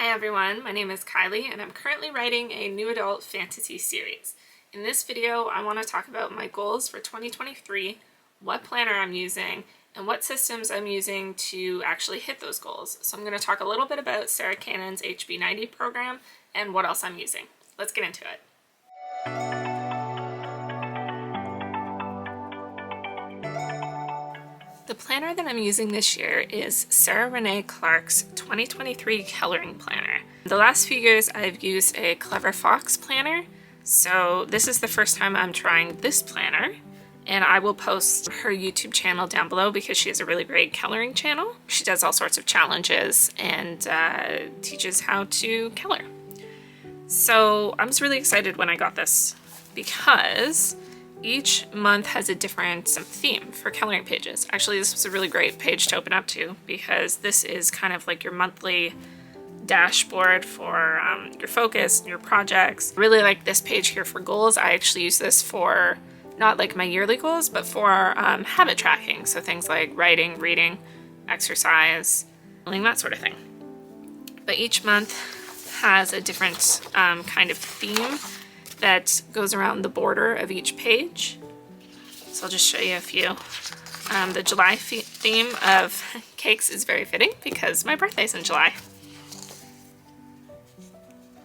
Hi everyone, my name is Kylie and I'm currently writing a new adult fantasy series. In this video, I want to talk about my goals for 2023, what planner I'm using, and what systems I'm using to actually hit those goals. So I'm going to talk a little bit about Sarah Cannon's HB90 program and what else I'm using. Let's get into it. The planner that I'm using this year is Sarah Renee Clark's 2023 Coloring Planner. The last few years I've used a Clever Fox planner, so this is the first time I'm trying this planner, and I will post her YouTube channel down below because she has a really great coloring channel. She does all sorts of challenges and teaches how to color. So I'm just really excited when I got this because each month has a different theme for coloring pages. Actually, this was a really great page to open up to because this is kind of like your monthly dashboard for your focus, your projects. I really like this page here for goals. I actually use this for not like my yearly goals, but for habit tracking. So things like writing, reading, exercise, that sort of thing. But each month has a different kind of theme that goes around the border of each page. So I'll just show you a few. The July theme of cakes is very fitting because my birthday's in July.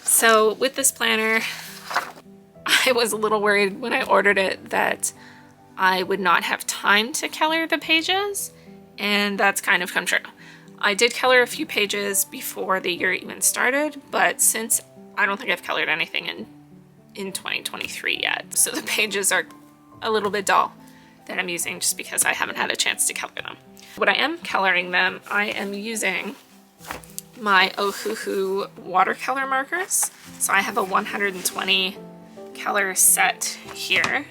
So with this planner, I was a little worried when I ordered it that I would not have time to color the pages, and that's kind of come true. I did color a few pages before the year even started, but since I don't think I've colored anything in 2023 yet, so the pages are a little bit dull that I'm using just because I haven't had a chance to color them. When I am coloring them, I am using my Ohuhu watercolor markers. So I have a 120 color set here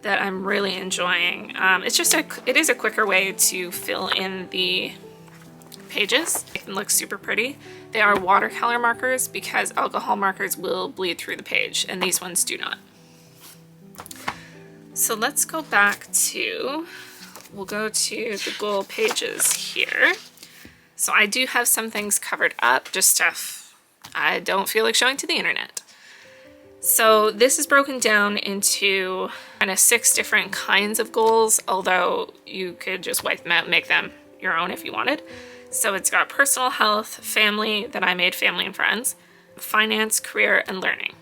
that I'm really enjoying. It is a quicker way to fill in the pages. It can look super pretty. They are watercolor markers because alcohol markers will bleed through the page and these ones do not. So let's go back to, we'll go to the goal pages here. So I do have some things covered up, just stuff I don't feel like showing to the internet. So this is broken down into kind of 6 different kinds of goals, although you could just wipe them out and make them your own if you wanted. So it's got personal health, family, that I made family and friends, finance, career, and learning.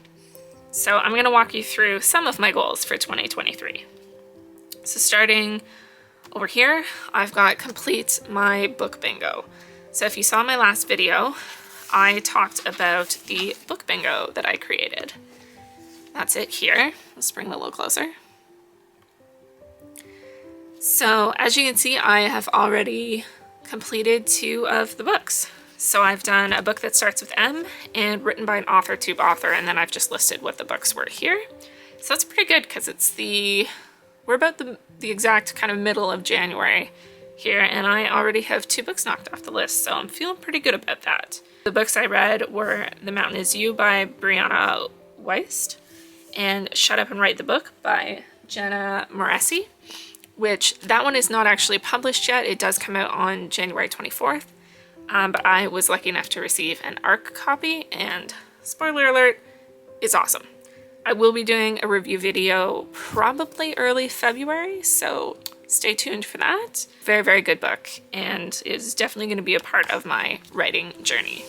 So I'm going to walk you through some of my goals for 2023. So starting over here, I've got complete my book bingo. So if you saw my last video, I talked about the book bingo that I created. That's it here. Let's bring it a little closer. So as you can see, I have already completed 2 of the books. So I've done a book that starts with M and written by an author, tube author, and then I've just listed what the books were here. So that's pretty good because we're about the exact kind of middle of January here, and I already have 2 books knocked off the list, so I'm feeling pretty good about that. The books I read were The Mountain Is You by Brianna Wiest and Shut Up and Write the Book by Jenna Morassi, which that one is not actually published yet. It does come out on January 24th, but I was lucky enough to receive an ARC copy, and spoiler alert, it's awesome. I will be doing a review video probably early February, so stay tuned for that. Very, very good book, and is definitely going to be a part of my writing journey.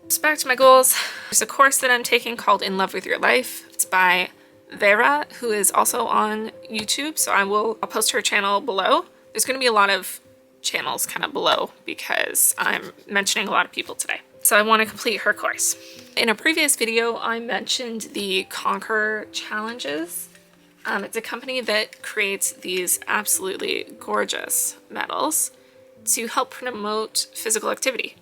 So back to my goals. There's a course that I'm taking called In Love With Your Life. It's by Vera, who is also on YouTube, so I'll post her channel below. There's going to be a lot of channels kind of below because I'm mentioning a lot of people today. So I want to complete her course. In a previous video, I mentioned the Conquer challenges. It's a company that creates these absolutely gorgeous medals to help promote physical activity.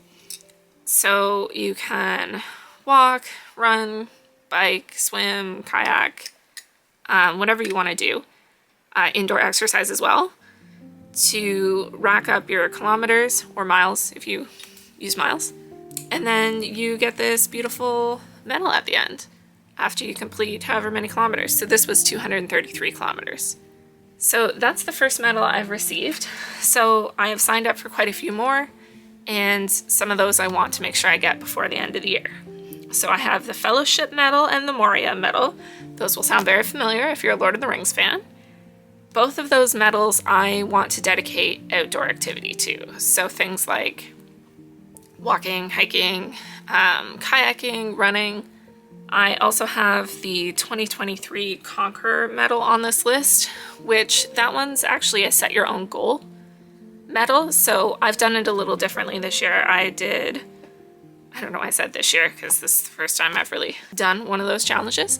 So you can walk, run, bike, swim, kayak, whatever you want to do, indoor exercise as well, to rack up your kilometers or miles if you use miles. And then you get this beautiful medal at the end after you complete however many kilometers. So this was 233 kilometers. So that's the first medal I've received. So I have signed up for quite a few more, and some of those I want to make sure I get before the end of the year. So I have the Fellowship Medal and the Moria Medal. Those will sound very familiar if you're a Lord of the Rings fan. Both of those medals I want to dedicate outdoor activity to. So things like walking, hiking, kayaking, running. I also have the 2023 Conquer medal on this list, which that one's actually a set your own goal medal. So I've done it a little differently this year. I don't know why I said this year because this is the first time I've really done one of those challenges.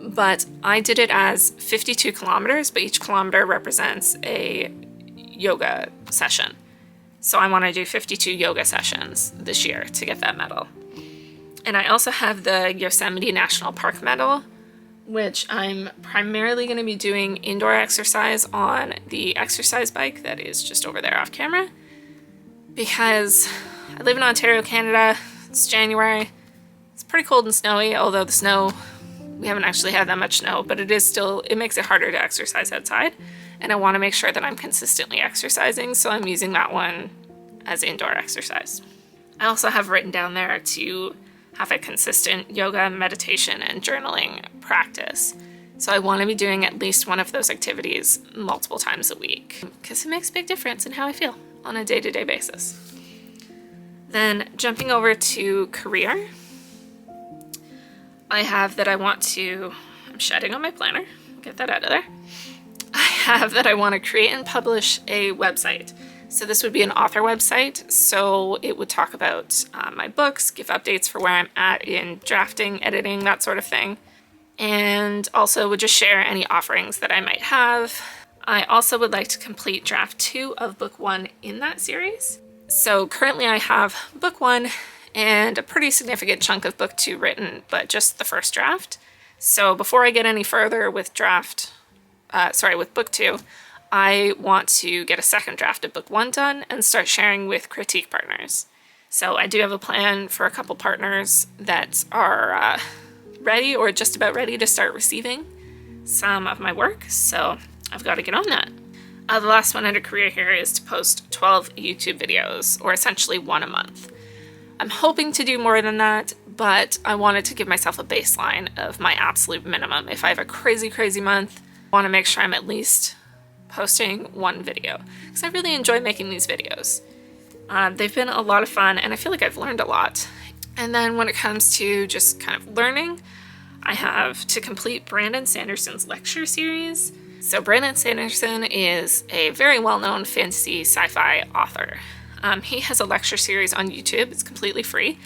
But I did it as 52 kilometers, but each kilometer represents a yoga session. So I want to do 52 yoga sessions this year to get that medal. And I also have the Yosemite National Park medal, which I'm primarily going to be doing indoor exercise on the exercise bike that is just over there off camera. Because I live in Ontario, Canada. It's January. It's pretty cold and snowy, although the snow, we haven't actually had that much snow, but it makes it harder to exercise outside. And I want to make sure that I'm consistently exercising, so I'm using that one as indoor exercise. I also have written down there to have a consistent yoga, meditation, and journaling practice. So I want to be doing at least one of those activities multiple times a week because it makes a big difference in how I feel on a day-to-day basis. Then jumping over to career, I have that I'm shedding on my planner, get that out of there. I have that I want to create and publish a website. So this would be an author website, so it would talk about my books, give updates for where I'm at in drafting, editing, that sort of thing, and also would just share any offerings that I might have. I also would like to complete draft 2 of book 1 in that series. So currently I have book 1 and a pretty significant chunk of book 2 written, but just the first draft. So before I get any further with book 2, I want to get a second draft of book 1 done and start sharing with critique partners. So I do have a plan for a couple partners that are ready or just about ready to start receiving some of my work. So I've got to get on that. The last one under career here is to post 12 YouTube videos, or essentially 1 a month. I'm hoping to do more than that, but I wanted to give myself a baseline of my absolute minimum. If I have a crazy, crazy month, I want to make sure I'm at least posting 1 video because I really enjoy making these videos. They've been a lot of fun and I feel like I've learned a lot. And then when it comes to just kind of learning, I have to complete Brandon Sanderson's lecture series. So Brandon Sanderson is a very well-known fantasy sci-fi author. He has a lecture series on YouTube, it's completely free,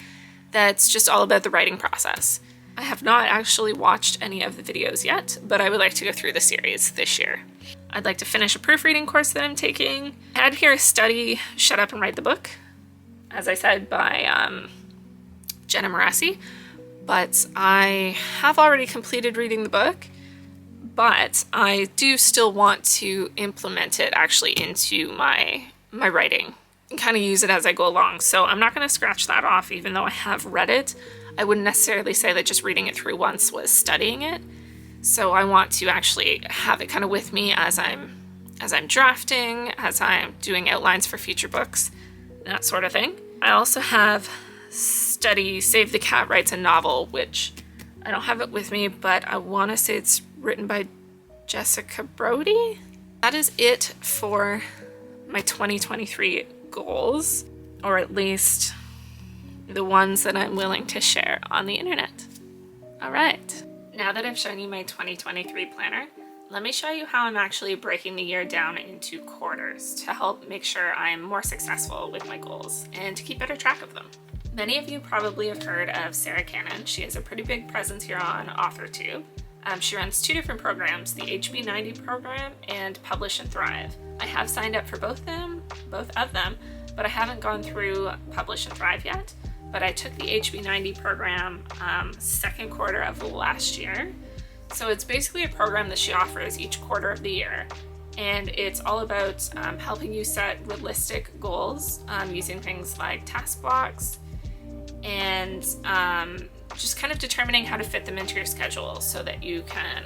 that's just all about the writing process. I have not actually watched any of the videos yet, but I would like to go through the series this year. I'd like to finish a proofreading course that I'm taking. I had here study Shut Up and Write the Book, as I said, by Jenna Morassi, but I have already completed reading the book, but I do still want to implement it actually into my writing and kind of use it as I go along. So I'm not going to scratch that off, even though I have read it. I wouldn't necessarily say that just reading it through once was studying it. So I want to actually have it kind of with me as I'm drafting, as I'm doing outlines for future books, that sort of thing. I also have study Save the Cat Writes a Novel, which I don't have it with me, but I want to say it's written by Jessica Brody. That is it for my 2023 goals, or at least the ones that I'm willing to share on the internet. All right, now that I've shown you my 2023 planner, let me show you how I'm actually breaking the year down into quarters to help make sure I'm more successful with my goals and to keep better track of them. Many of you probably have heard of Sarah Cannon. She has a pretty big presence here on AuthorTube. She runs 2 different programs, the HB90 program and Publish and Thrive. I have signed up for both of them, but I haven't gone through Publish and Thrive yet. But I took the HB90 program second quarter of last year. So it's basically a program that she offers each quarter of the year. And it's all about helping you set realistic goals using things like task blocks and just kind of determining how to fit them into your schedule so that you can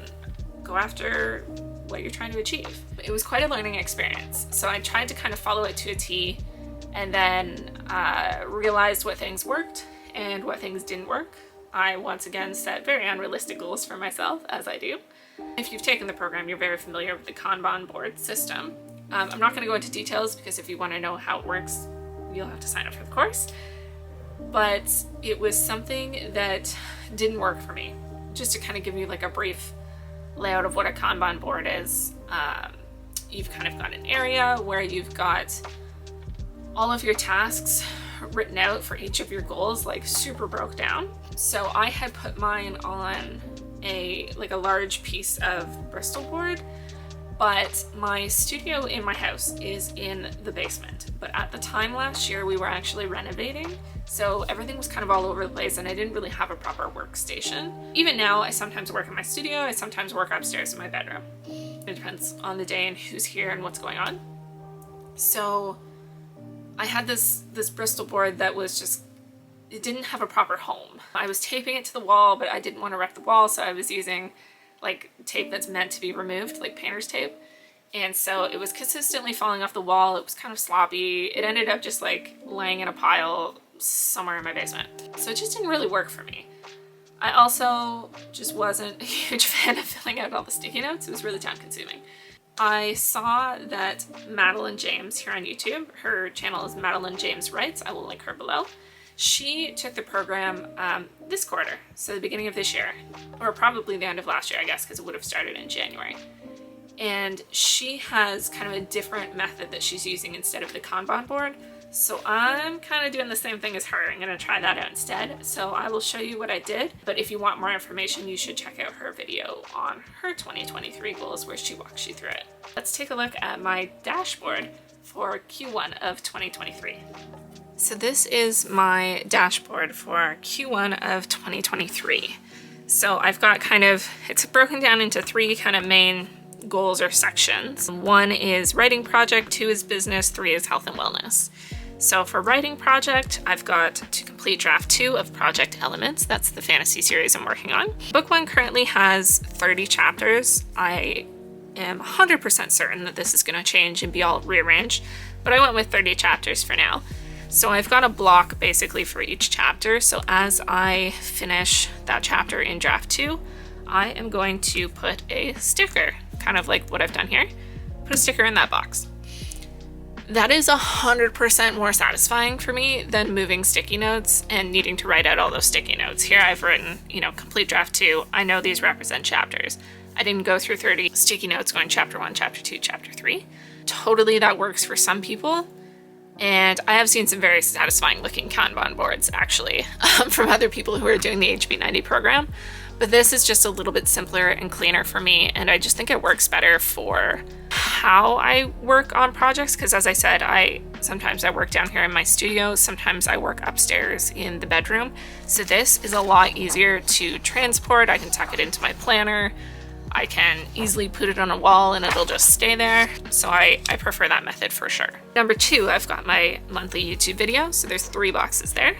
go after what you're trying to achieve. It was quite a learning experience. So I tried to kind of follow it to a T, and then realized what things worked and what things didn't work. I once again set very unrealistic goals for myself, as I do. If you've taken the program, you're very familiar with the Kanban board system. I'm not going to go into details because if you want to know how it works, you'll have to sign up for the course. But it was something that didn't work for me. Just to kind of give you like a brief layout of what a Kanban board is, you've kind of got an area where you've got all of your tasks written out for each of your goals, like super broke down. So I had put mine on a large piece of Bristol board, but my studio in my house is in the basement. But at the time last year, we were actually renovating, so everything was kind of all over the place and I didn't really have a proper workstation. Even now, I sometimes work in my studio, I sometimes work upstairs in my bedroom. It depends on the day and who's here and what's going on. So I had this Bristol board that was just, it didn't have a proper home. I was taping it to the wall, but I didn't want to wreck the wall, so I was using like tape that's meant to be removed, like painter's tape. And so it was consistently falling off the wall. It was kind of sloppy. It ended up just like laying in a pile somewhere in my basement. So it just didn't really work for me. I also just wasn't a huge fan of filling out all the sticky notes. It was really time consuming. I saw that Madeline James here on YouTube, her channel is Madeline James Writes, I will link her below. She took the program this quarter, so the beginning of this year, or probably the end of last year, I guess, because it would have started in January. And she has kind of a different method that she's using instead of the Kanban board. So I'm kind of doing the same thing as her. I'm going to try that out instead. So I will show you what I did. But if you want more information, you should check out her video on her 2023 goals where she walks you through it. Let's take a look at my dashboard for Q1 of 2023. So this is my dashboard for Q1 of 2023. So I've got it's broken down into three kind of main goals or sections. One is writing project, 2 is business, 3 is health and wellness. So for writing project, I've got to complete draft 2 of Project Elements. That's the fantasy series I'm working on. Book 1 currently has 30 chapters. I am 100% certain that this is going to change and be all rearranged, but I went with 30 chapters for now. So I've got a block basically for each chapter. So as I finish that chapter in draft 2, I am going to put a sticker, kind of like what I've done here. Put a sticker in that box. That is 100% more satisfying for me than moving sticky notes and needing to write out all those sticky notes. Here I've written, complete draft 2. I know these represent chapters. I didn't go through 30 sticky notes going chapter 1, chapter 2, chapter 3. Totally that works for some people. And I have seen some very satisfying looking Kanban boards actually from other people who are doing the HB90 program. But this is just a little bit simpler and cleaner for me, and I just think it works better for how I work on projects, because as I said, sometimes I work down here in my studio, sometimes I work upstairs in the bedroom. So this is a lot easier to transport. I can tuck it into my planner. I can easily put it on a wall and it'll just stay there. So I prefer that method for sure. Number 2, I've got my monthly YouTube video. So there's 3 boxes there,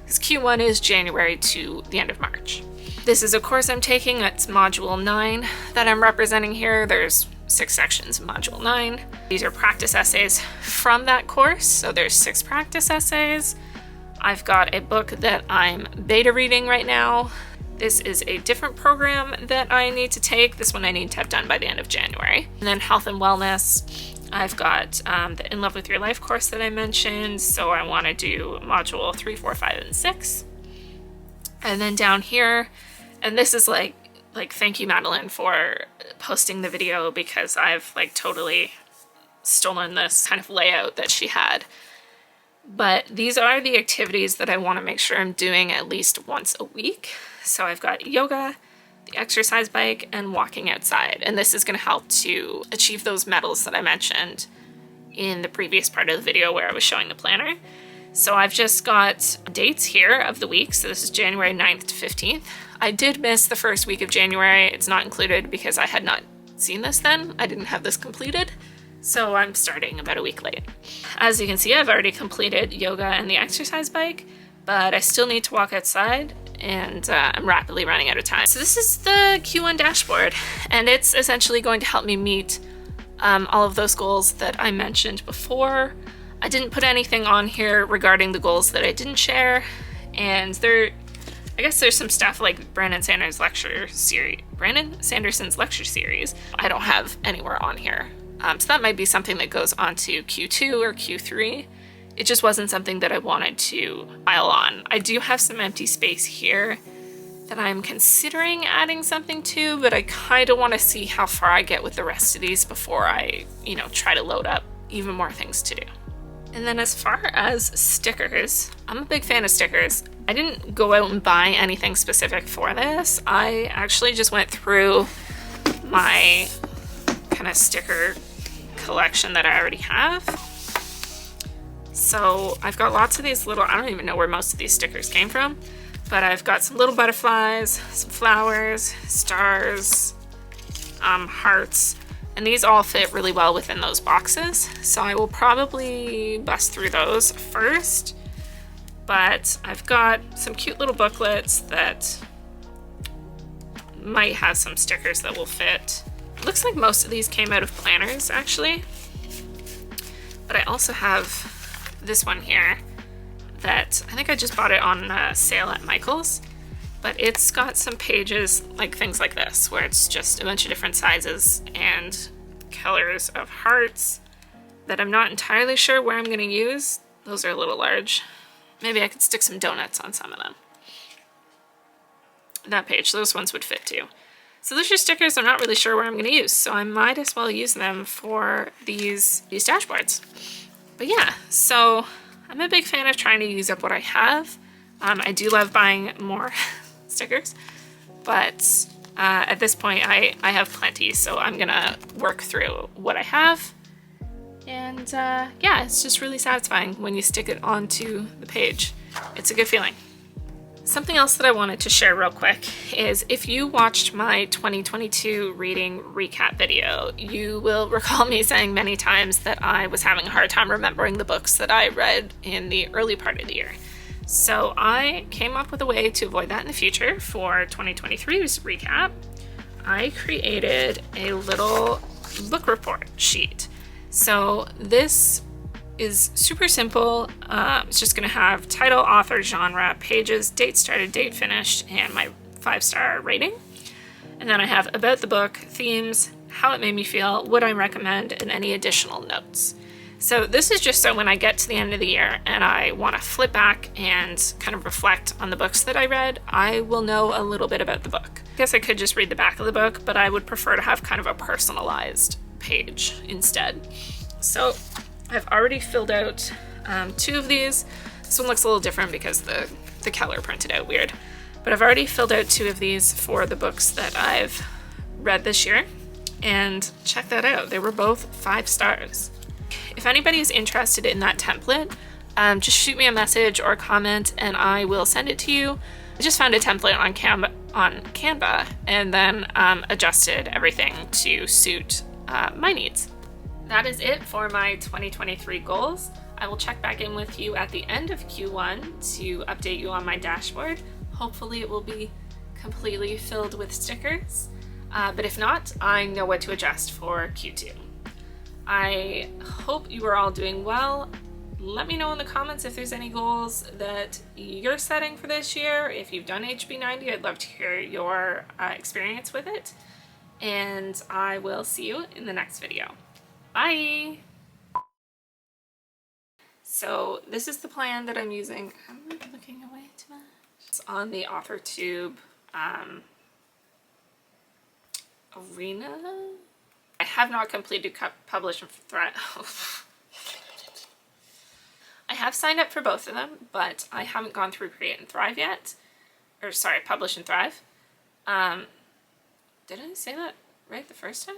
because Q1 is January to the end of March. This is a course I'm taking. It's module 9 that I'm representing here. There's 6 sections in module 9. These are practice essays from that course. So there's 6 practice essays. I've got a book that I'm beta reading right now. This is a different program that I need to take. This one I need to have done by the end of January. And then health and wellness. I've got the In Love With Your Life course that I mentioned. So I want to do module 3, 4, 5, and 6. And then down here, and this is like thank you, Madeline, for posting the video, because I've totally stolen this kind of layout that she had. But these are the activities that I want to make sure I'm doing at least once a week. So I've got yoga, the exercise bike, and walking outside. And this is going to help to achieve those medals that I mentioned in the previous part of the video where I was showing the planner. So I've just got dates here of the week. So this is January 9th to 15th. I did miss the first week of January. It's not included because I had not seen this then. I didn't have this completed. So I'm starting about a week late. As you can see, I've already completed yoga and the exercise bike, but I still need to walk outside. and I'm rapidly running out of time. So this is the Q1 dashboard, and it's essentially going to help me meet all of those goals that I mentioned before. I didn't put anything on here regarding the goals that I didn't share, and I guess there's some stuff like Brandon Sanderson's lecture series I don't have anywhere on here. So that might be something that goes onto Q2 or Q3. It just wasn't something that I wanted to pile on. I do have some empty space here that I'm considering adding something to, but I kind of want to see how far I get with the rest of these before I, try to load up even more things to do. And then as far as stickers, I'm a big fan of stickers. I didn't go out and buy anything specific for this. I actually just went through my kind of sticker collection that I already have. So I've got lots of these little, I don't even know where most of these stickers came from, but I've got some little butterflies, some flowers, stars, hearts, and these all fit really well within those boxes. So I will probably bust through those first, but I've got some cute little booklets that might have some stickers that will fit. It looks like most of these came out of planners actually, but I also have this one here that I think I just bought it on sale at Michael's, but it's got some pages like things like this where it's just a bunch of different sizes and colors of hearts that I'm not entirely sure where I'm going to use. Those are a little large. Maybe I could stick some donuts on some of them. That page, those ones would fit too. So those are stickers I'm not really sure where I'm going to use, so I might as well use them for these dashboards. But yeah, so I'm a big fan of trying to use up what I have. I do love buying more stickers, but at this point I have plenty, so I'm gonna work through what I have. And yeah, it's just really satisfying when you stick it onto the page. It's a good feeling. Something else that I wanted to share real quick is if you watched my 2022 reading recap video, you will recall me saying many times that I was having a hard time remembering the books that I read in the early part of the year. So I came up with a way to avoid that in the future for 2023's recap. I created a little book report sheet. So this is super simple. It's just going to have title, author, genre, pages, date started, date finished, and my 5-star rating. And then I have about the book, themes, how it made me feel, what I recommend, and any additional notes. So this is just so when I get to the end of the year and I want to flip back and kind of reflect on the books that I read, I will know a little bit about the book. I guess I could just read the back of the book, but I would prefer to have kind of a personalized page instead. So I've already filled out 2 of these. This one looks a little different because the color printed out weird. But I've already filled out 2 of these for the books that I've read this year. And check that out. They were both 5 stars. If anybody is interested in that template, just shoot me a message or a comment and I will send it to you. I just found a template on Canva and then adjusted everything to suit my needs. That is it for my 2023 goals. I will check back in with you at the end of Q1 to update you on my dashboard. Hopefully it will be completely filled with stickers, but if not, I know what to adjust for Q2. I hope you are all doing well. Let me know in the comments if there's any goals that you're setting for this year. If you've done HB90, I'd love to hear your experience with it. And I will see you in the next video. Bye! So this is the plan that I'm using. I'm looking away too much. It's on the AuthorTube arena. I have not completed Publish and Thrive. I have signed up for both of them, but I haven't gone through Create and Thrive yet. Or sorry, Publish and Thrive. Did I say that right the first time?